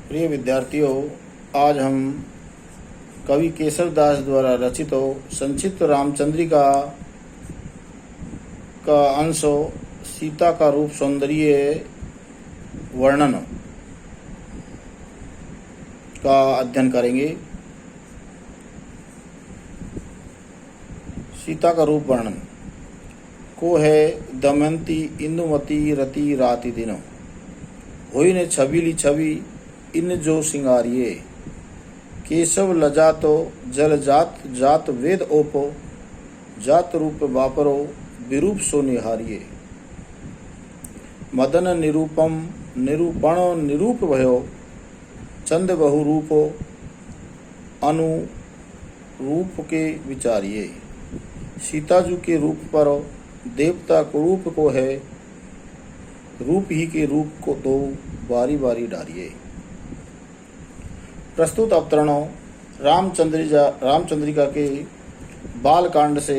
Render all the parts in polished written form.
प्रिय विद्यार्थियों, आज हम कवि केशव दास द्वारा रचित संक्षिप्त रामचंद्रिका का अंश सीता का रूप सौंदर्य वर्णन का अध्ययन करेंगे। सीता का रूप वर्णन को है दमयंती इंदुमती रति राति दिनो होई ने छबीली छवि इन जो सिंगारिये केशव लजातो जल जात जात वेद ओपो जात रूप वापरो विरूप सो निहारिये मदन निरूपम निरूपण निरूप भयो चंद बहु रूपो अनु रूप के विचारिये सीताजू के रूप पर देवता कुरूप को है रूप ही के रूप को तो बारी बारी डारिये। प्रस्तुत अवतरणों रामचंद्रिका के बालकांड से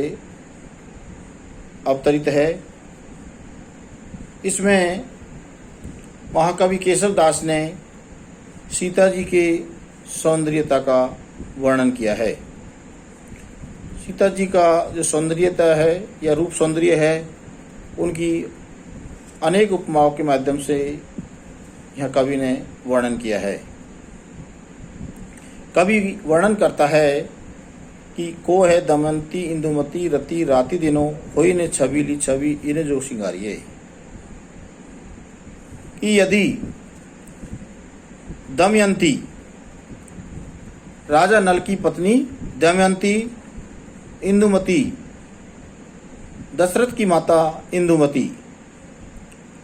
अवतरित है। इसमें महाकवि केशव दास ने सीता जी के सौंदर्यता का वर्णन किया है। सीता जी का जो सौंदर्यता है या रूप सौंदर्य है, उनकी अनेक उपमाओं के माध्यम से यह कवि ने वर्णन किया है। कवि वर्णन करता है कि को है दमयंती इंदुमती रति राति दिनों होई ने छबीली छवि इन जो सिंगारिये कि यदि दमयंती राजा नल की पत्नी दमयंती, इंदुमती दशरथ की माता इंदुमती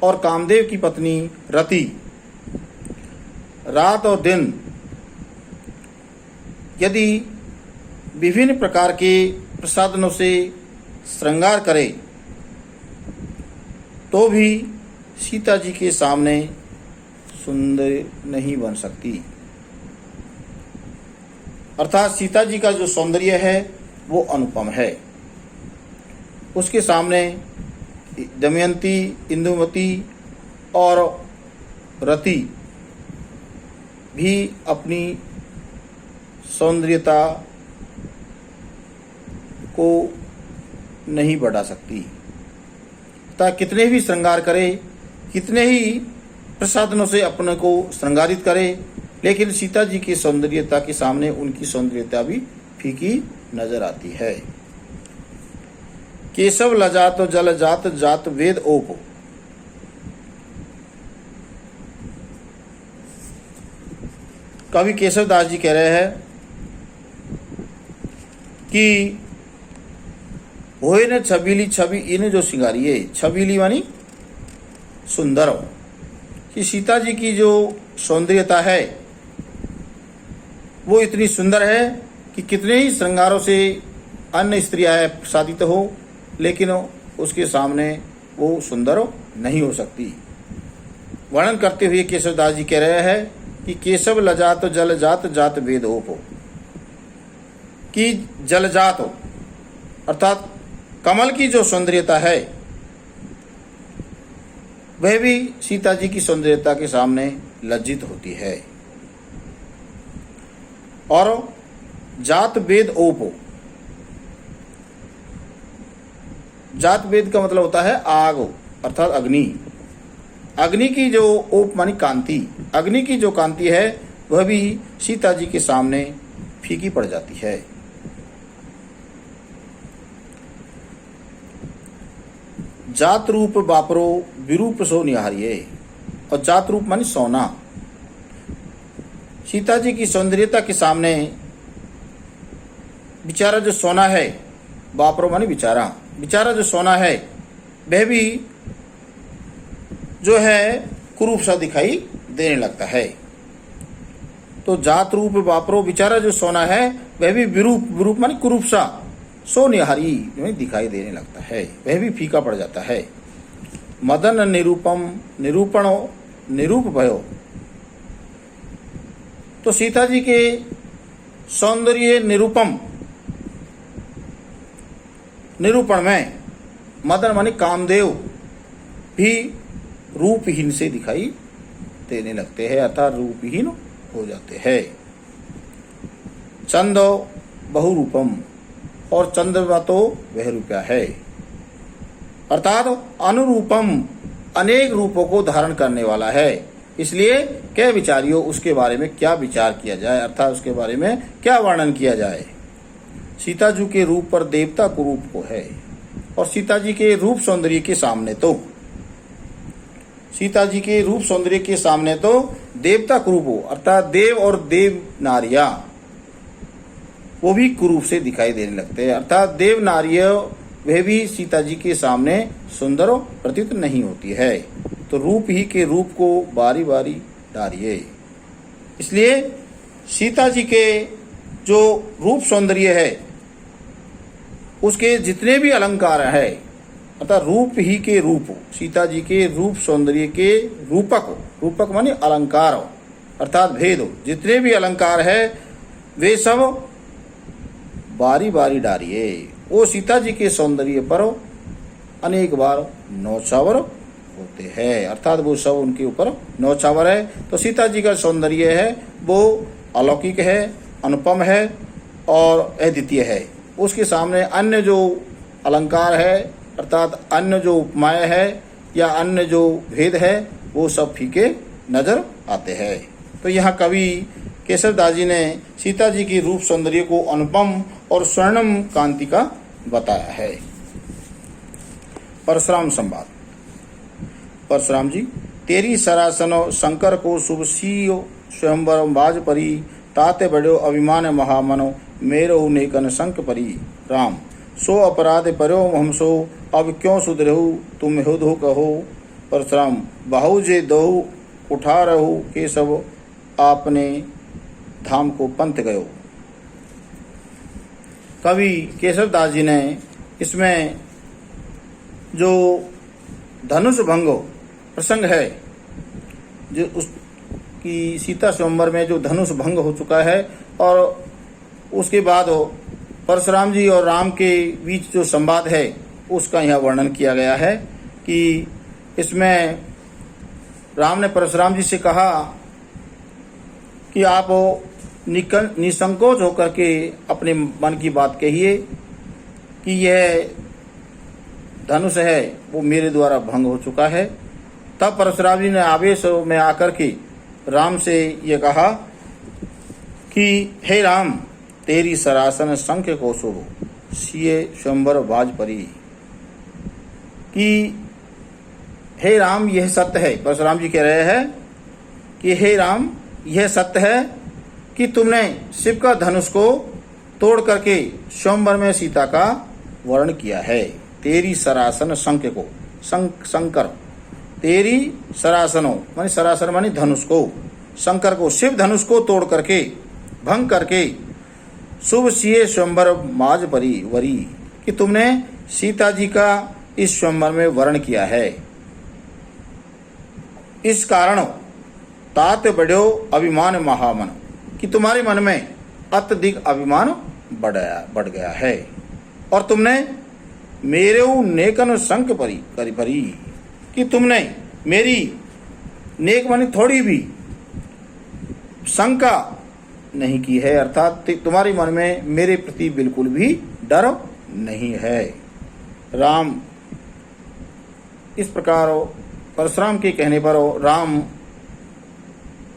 और कामदेव की पत्नी रति रात और दिन यदि विभिन्न प्रकार के प्रसाधनों से श्रृंगार करे तो भी सीता जी के सामने सुंदर नहीं बन सकती। अर्थात सीता जी का जो सौंदर्य है वो अनुपम है। उसके सामने दमयंती, इंदुमती और रति भी अपनी सौंदर्यता को नहीं बढ़ा सकती। ता कितने भी श्रृंगार करे, कितने ही प्रसाधनों से अपने को श्रृंगारित करे, लेकिन सीता जी की सौंदर्यता के सामने उनकी सौंदर्यता भी फीकी नजर आती है। केशव लजात जल जात जात वेद ओप कवि केशव दास जी कह रहे हैं कि होए ने छबीली छवि इन जो सिंगारिये, छबीली मानी सुंदर हो, कि सीता जी की जो सौंदर्यता है वो इतनी सुंदर है कि कितने ही श्रृंगारों से अन्य स्त्रियां प्रसादित हो, लेकिन उसके सामने वो सुंदर नहीं हो सकती। वर्णन करते हुए केशव दास जी कह रहे हैं कि केशव लजात जल जात जात वेद ओप हो, कि जलजात हो अर्थात कमल की जो सौंदर्यता है वह भी सीता जी की सौंदर्यता के सामने लज्जित होती है। और जात वेद ओप हो, जात वेद का मतलब होता है आग अर्थात अग्नि। अग्नि की जो ओप मानी कांति, अग्नि की जो कांति है वह भी सीता जी के सामने फीकी पड़ जाती है। जात रूप वापरो विरूप सो निहारिये, और जात रूप मानी सोना। सीता जी की सौंदर्यता के सामने बिचारा जो सोना है, वापरो मानी बिचारा, बिचारा जो सोना है वह भी जो है कुरूप सा दिखाई देने लगता है। तो जात रूप वापरो, बिचारा जो सोना है वह भी विरूप, विरूप मानी कुरूप सा, सो निहारी दिखाई देने लगता है, वह भी फीका पड़ जाता है। मदन निरूपम निरूपण निरूप भयो, तो सीता जी के सौंदर्य निरूपम निरूपण में मदन मानी कामदेव भी रूपहीन से दिखाई देने लगते हैं, अर्थात रूपहीन हो जाते हैं। चंद बहुरूपम, और चंद्रमा तो वह रूपा है, अर्थात अनुरूपम, अनेक रूपों को धारण करने वाला है। इसलिए क्या विचारियो, उसके बारे में क्या विचार किया जाए, अर्थात उसके बारे में क्या वर्णन किया जाए। सीता जी के रूप पर देवता को रूप को है, और सीता जी के रूप सौंदर्य के सामने तो सीता जी के रूप सौंदर्य के सामने तो देवता कुरूप हो, अर्थात देव और देव नारियां वो भी कुरूप से दिखाई देने लगते हैं, अर्थात देव नारियां वह भी सीता जी के सामने सुंदर प्रतीत नहीं होती है। तो रूप ही के रूप को बारी बारी डारिए। इसलिए सीता जी के जो रूप सौंदर्य है उसके जितने भी अलंकार है, अर्थात रूप ही के रूप, सीता जी के रूप सौंदर्य के रूपक माने अलंकार, अर्थात भेद, जितने भी अलंकार है वे सब बारी बारी डारिए। वो सीता जी के सौंदर्य पर अनेक बार नौछावर होते हैं, अर्थात वो सब उनके ऊपर नौछावर है। तो सीता जी का सौंदर्य है वो अलौकिक है, अनुपम है और अद्वितीय है। उसके सामने अन्य जो अलंकार है, अर्थात अन्य जो उपमाएं है या अन्य जो भेद है वो सब फीके नजर आते हैं। तो यहाँ कवि केशवदास जी ने सीता जी की रूप सौंदर्य को अनुपम और स्वर्णम कांति का बताया है। परशुराम संवाद। परशुराम जी, तेरी सरासनो शंकर को शुभ सीयो स्वयंवर बाज परी, ताते बड़ो अभिमान महामनो मेरो नेकन शंक परी। राम, सो अपराध पर्यो हमसो, अब क्यों सुधरहु तुम हो कहो। परशुराम, बाहु जे दहु उठा रहु, के सब आपने धाम को पंथ गयो। कवि केशवदास जी ने इसमें जो धनुष भंग प्रसंग है, जो उसकी सीता स्वयंवर में जो धनुष भंग हो चुका है, और उसके बाद परशुराम जी और राम के बीच जो संवाद है उसका यहाँ वर्णन किया गया है कि इसमें राम ने परशुराम जी से कहा कि आप निसंकोच होकर के अपने मन की बात कहिए कि यह धनुष है वो मेरे द्वारा भंग हो चुका है। तब परशुराम जी ने आवेश में आकर के राम से ये कहा कि हे राम, तेरी सरासन शंख को शोभो, सिए स्वयंवर बाज परी। कि हे राम, यह सत्य है। परशुराम जी कह रहे हैं कि हे राम, यह सत्य है कि तुमने शिव का धनुष को तोड़ करके स्वयंवर में सीता का वर्ण किया है। तेरी सरासन शंख को, शंकर, तेरी सरासनो मानी सरासन मानी धनुष को, शंकर को, शिव धनुष को तोड़ करके भंग करके शुभ सिए स्वयंवर माज परी वरी, कि तुमने सीता जी का इस स्वयंवर में वर्ण किया है। इस कारण तात बढ़ो अभिमान महामन, कि तुम्हारे मन में अत्यधिक अभिमान बढ़ गया है, और तुमने मेरे नेकन शंक परी करी परी, कि तुमने मेरी नेक मानी थोड़ी भी शंका नहीं की है, अर्थात तुम्हारे मन में मेरे प्रति बिल्कुल भी डर नहीं है। राम, इस प्रकार परशुराम के कहने पर राम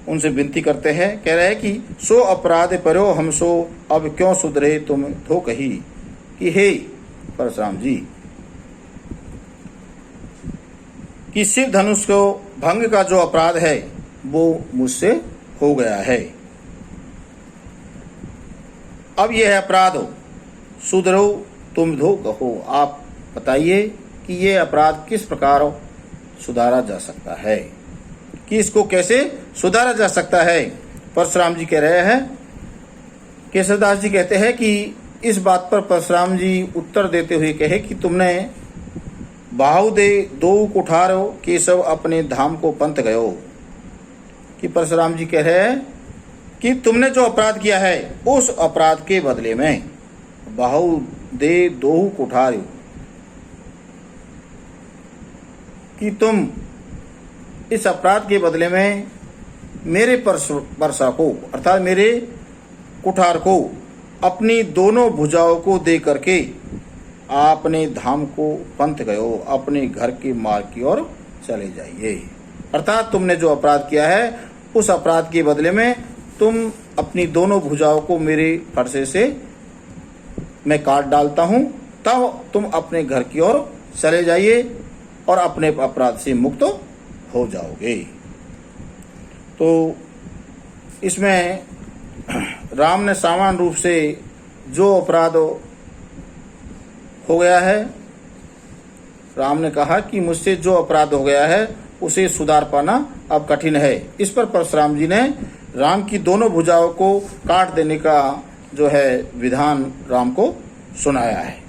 उनसे विनती करते हैं, कह रहे हैं कि सो अपराध पर्यो हमसो, अब क्यों सुधरे तुम थो कही। कि हे परशुराम जी, कि शिव धनुष को भंग का जो अपराध है वो मुझसे हो गया है। अब यह अपराध सुधरो तुम धो कहो। आप बताइए कि यह अपराध किस प्रकार सुधारा जा सकता है, कि इसको कैसे सुधारा जा सकता है। परशुराम जी कह रहे हैं, केशवदास जी कहते हैं कि इस बात पर परशुराम जी उत्तर देते हुए कहे कि तुमने बाहु दे दो कुठारो, केशव अपने धाम को पंथ गयो। कि परशुराम जी कह रहे हैं कि तुमने जो अपराध किया है उस अपराध के बदले में बाहु दे दो कुठारो, कि तुम इस अपराध के बदले में मेरे परसा को अर्थात मेरे कुठार को अपनी दोनों भुजाओं को दे करके आपने धाम को पंथ गयो, अपने घर के मार्ग की ओर चले जाइए। अर्थात तुमने जो अपराध किया है उस अपराध के बदले में तुम अपनी दोनों भुजाओं को मेरे फरसे से मैं काट डालता हूं, तब तुम अपने घर की ओर चले जाइए और अपने अपराध से मुक्त हो जाओगे। तो इसमें राम ने सामान्य रूप से जो अपराध हो गया है, राम ने कहा कि मुझसे जो अपराध हो गया है उसे सुधार पाना अब कठिन है। इस पर परशुराम जी ने राम की दोनों भुजाओं को काट देने का जो है विधान राम को सुनाया है।